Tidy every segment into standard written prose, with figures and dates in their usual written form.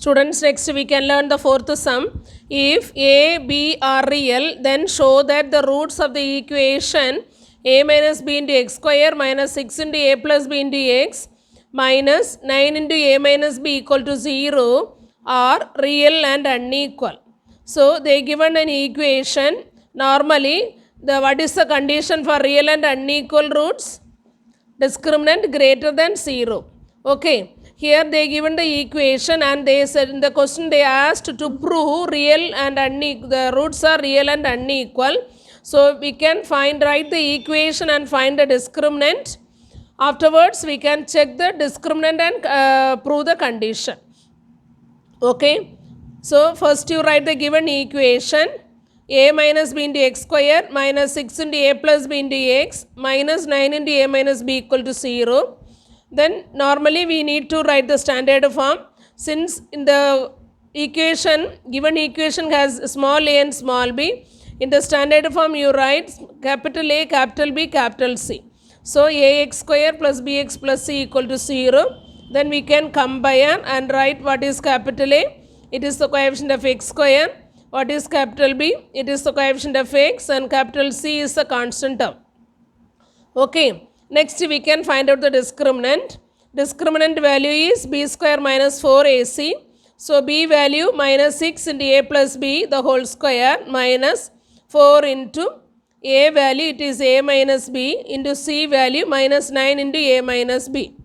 Students, next we can learn the fourth sum. If a, b are real, then show that the roots of the equation a minus b into x square minus 6 into a plus b into x minus 9 into a minus b equal to 0 are real and unequal. So, they given an equation. Normally, what is the condition for real and unequal roots? Discriminant greater than 0. Okay. Here they given the equation and they said in the question they asked to prove real and unequal. The roots are real and unequal. So we can write the equation and find the discriminant. Afterwards we can check the discriminant and prove the condition. Okay. So first you write the given equation. A minus b into x square minus 6 into a plus b into x minus 9 into a minus b equal to 0. Then normally we need to write the standard form. Since in the equation, given equation has small a and small b, in the standard form you write capital A, capital B, capital C. So ax square plus bx plus c equal to 0. Then we can combine and write what is capital A. It is the coefficient of x square. What is capital B? It is the coefficient of x, and capital C is the constant term. Okay. Next we can find out the discriminant. Discriminant value is b square minus 4ac. So b value minus 6 into a plus b the whole square minus 4 into a value, it is a minus b, into c value minus 9 into a minus b.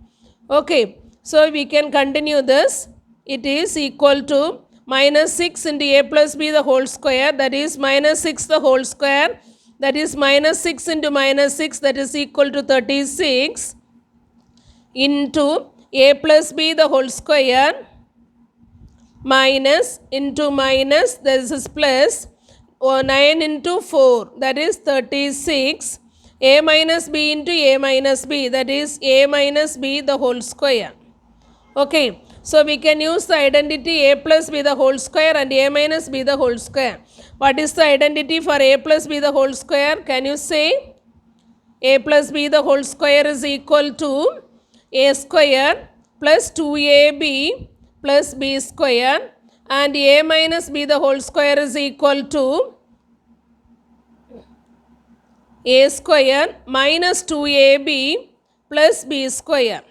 Okay. So we can continue this. It is equal to minus 6 into a plus b the whole square, that is minus 6 the whole square, that is minus 6 into minus 6, that is equal to 36, into a plus b the whole square minus into minus, this is plus 9 into 4, that is 36, a minus b into a minus b, that is a minus b the whole square. Okay. So we can use the identity a plus b the whole square and a minus b the whole square. What is the identity for a plus b the whole square? Can you say? A plus b the whole square is equal to a square plus 2ab plus b square, and a minus b the whole square is equal to a square minus 2ab plus b square.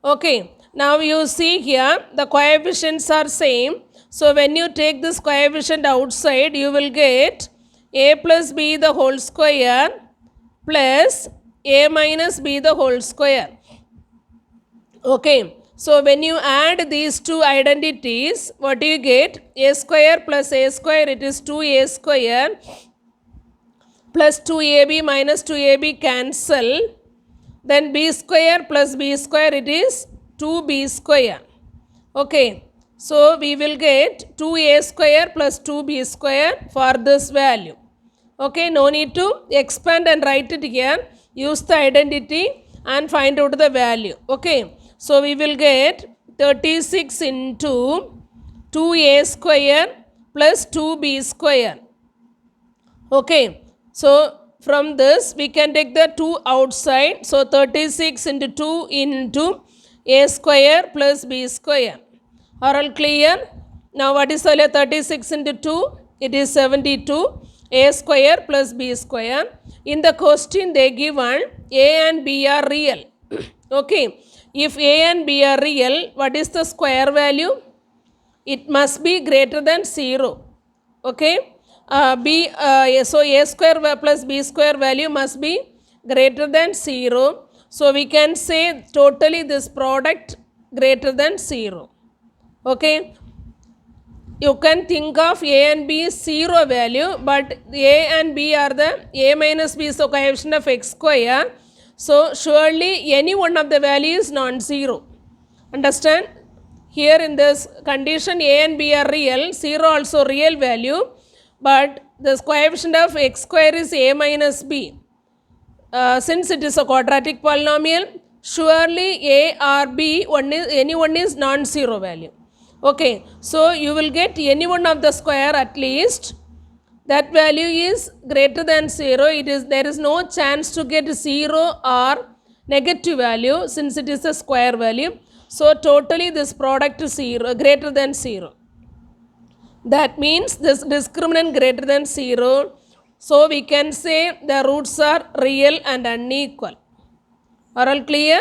Okay. Now you see here the coefficients are same. So when you take this coefficient outside, you will get a plus b the whole square plus a minus b the whole square. Okay. So when you add these two identities, what do you get? A square plus a square, it is 2a square plus 2ab minus 2ab cancel. Then b square plus b square, it is 2b square. Okay. So we will get 2a square plus 2b square for this value. Okay. No need to expand and write it here. Use the identity and find out the value. Okay. So we will get 36 into 2a square plus 2b square. Okay. So from this we can take the 2 outside. So 36 into 2 into a square plus b square. Are all clear? Now what is 36 into 2? It is 72. A square plus b square. In the question they given a and b are real. Okay. If a and b are real, what is the square value? It must be greater than 0. Okay. So a square plus b square value must be greater than 0. So we can say totally this product greater than 0. Okay. You can think of a and b 0 value, but a and b are the a minus b is the coefficient of x square. So surely any one of the value is non-zero. Understand? Here in this condition a and b are real, 0 also real value, but the coefficient of x square is a minus b. Since it is a quadratic polynomial, surely a or b any one is non-zero value. Okay. So you will get any one of the square at least. That value is greater than 0. There is no chance to get 0 or negative value since it is a square value. So totally this product is 0 greater than 0. That means this discriminant greater than 0. So we can say the roots are real and unequal. Are all clear?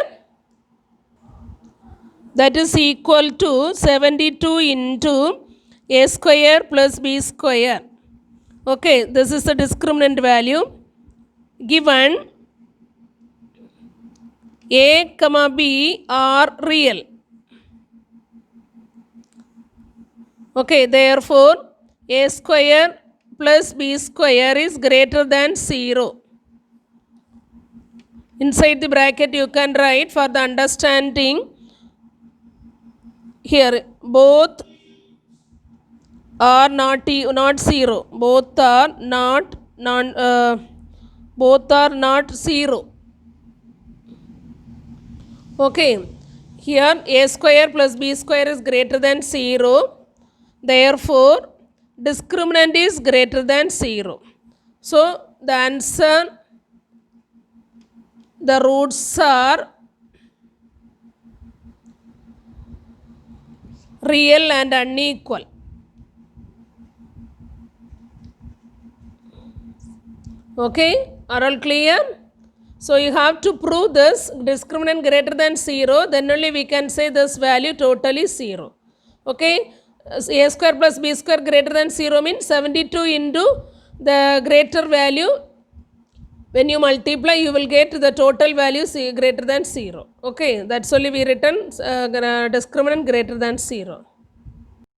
That is equal to 72 into a square plus b square. Okay, this is the discriminant value. Given a comma b are real. Okay, therefore a square plus b square is greater than 0. Inside the bracket you can write for the understanding. Here both are not 0. Both are not both are not 0. Okay, here a square plus b square is greater than 0. Therefore discriminant is greater than 0. So the answer, the roots are real and unequal. Okay, are all clear? So you have to prove this discriminant greater than 0, then only we can say this value totally 0. Okay, a square plus b square greater than 0 means 72 into the greater value. When you multiply, you will get the total value greater than 0. Okay, that's only we written discriminant greater than 0.